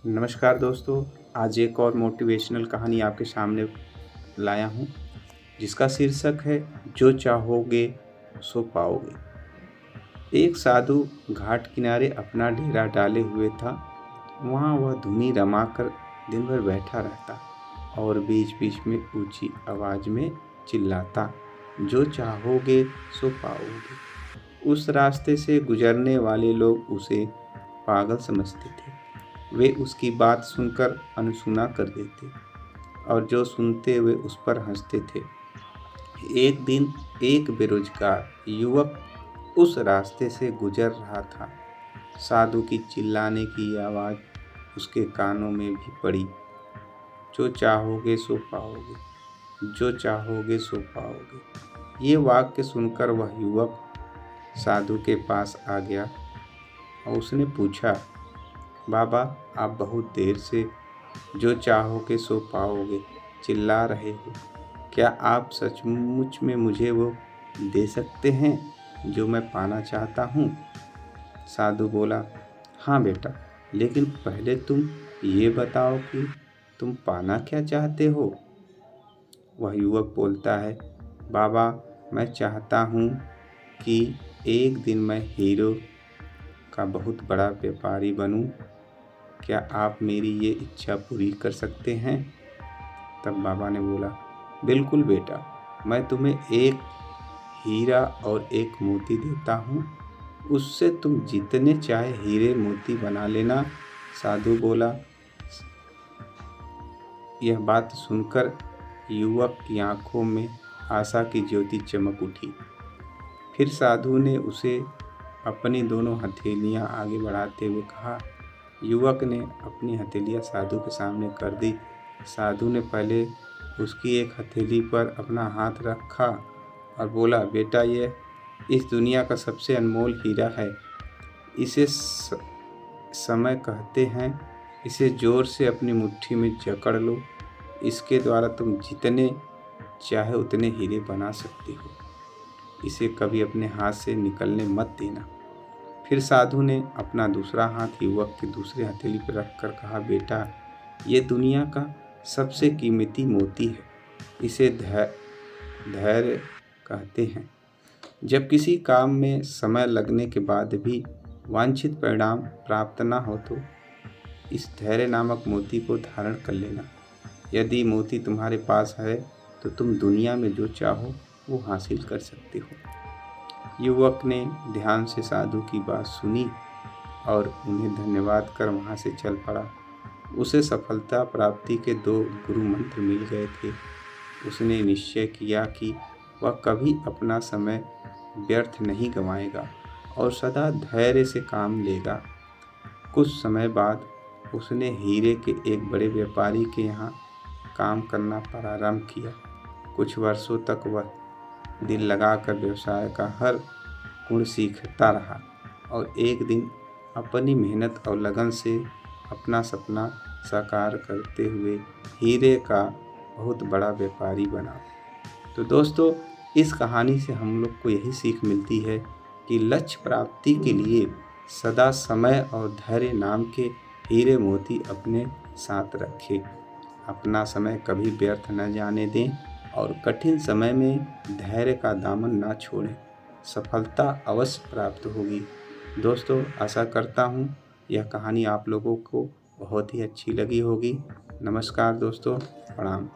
नमस्कार दोस्तों। आज एक और मोटिवेशनल कहानी आपके सामने लाया हूँ, जिसका शीर्षक है जो चाहोगे सो पाओगे। एक साधु घाट किनारे अपना डेरा डाले हुए था। वहाँ वह धुनी रमाकर दिन भर बैठा रहता और बीच बीच में ऊंची आवाज में चिल्लाता, जो चाहोगे सो पाओगे। उस रास्ते से गुजरने वाले लोग उसे पागल समझते थे। वे उसकी बात सुनकर अनसुना कर देते और जो सुनते वे उस पर हंसते थे। एक दिन एक बेरोजगार युवक उस रास्ते से गुजर रहा था। साधु की चिल्लाने की आवाज़ उसके कानों में भी पड़ी, जो चाहोगे सो पाओगे, जो चाहोगे सो पाओगे। ये वाक्य सुनकर वह युवक साधु के पास आ गया और उसने पूछा, बाबा, आप बहुत देर से जो चाहोगे सो पाओगे चिल्ला रहे हो। क्या आप सचमुच में मुझे वो दे सकते हैं जो मैं पाना चाहता हूँ? साधु बोला, हाँ बेटा, लेकिन पहले तुम ये बताओ कि तुम पाना क्या चाहते हो। वह युवक बोलता है, बाबा, मैं चाहता हूँ कि एक दिन मैं हीरो का बहुत बड़ा व्यापारी बनूं। क्या आप मेरी ये इच्छा पूरी कर सकते हैं? तब बाबा ने बोला, बिल्कुल बेटा, मैं तुम्हें एक हीरा और एक मोती देता हूँ। उससे तुम जितने चाहे हीरे मोती बना लेना। साधु बोला। यह बात सुनकर युवक की आंखों में आशा की ज्योति चमक उठी। फिर साधु ने उसे अपनी दोनों हथेलियां आगे बढ़ाते हुए कहा। युवक ने अपनी हथेलियां साधु के सामने कर दी। साधु ने पहले उसकी एक हथेली पर अपना हाथ रखा और बोला, बेटा, ये इस दुनिया का सबसे अनमोल हीरा है। इसे समय कहते हैं। इसे जोर से अपनी मुट्ठी में जकड़ लो। इसके द्वारा तुम जितने चाहे उतने हीरे बना सकते हो। इसे कभी अपने हाथ से निकलने मत देना। फिर साधु ने अपना दूसरा हाथ युवक की दूसरी हथेली पर रखकर कहा, बेटा, ये दुनिया का सबसे कीमती मोती है। इसे धैर्य कहते हैं। जब किसी काम में समय लगने के बाद भी वांछित परिणाम प्राप्त न हो तो इस धैर्य नामक मोती को धारण कर लेना। यदि मोती तुम्हारे पास है तो तुम दुनिया में जो चाहो वो हासिल कर सकते हो। युवक ने ध्यान से साधु की बात सुनी और उन्हें धन्यवाद कर वहाँ से चल पड़ा। उसे सफलता प्राप्ति के 2 गुरु मंत्र मिल गए थे। उसने निश्चय किया कि वह कभी अपना समय व्यर्थ नहीं गंवाएगा और सदा धैर्य से काम लेगा। कुछ समय बाद उसने हीरे के एक बड़े व्यापारी के यहाँ काम करना प्रारंभ किया। कुछ वर्षों तक वह दिल लगाकर व्यवसाय का हर गुण सीखता रहा और एक दिन अपनी मेहनत और लगन से अपना सपना साकार करते हुए हीरे का बहुत बड़ा व्यापारी बना। तो दोस्तों, इस कहानी से हम लोग को यही सीख मिलती है कि लक्ष्य प्राप्ति के लिए सदा समय और धैर्य नाम के हीरे मोती अपने साथ रखें। अपना समय कभी व्यर्थ न जाने दें और कठिन समय में धैर्य का दामन ना छोड़ें। सफलता अवश्य प्राप्त होगी। दोस्तों, आशा करता हूँ यह कहानी आप लोगों को बहुत ही अच्छी लगी होगी। नमस्कार दोस्तों, प्रणाम।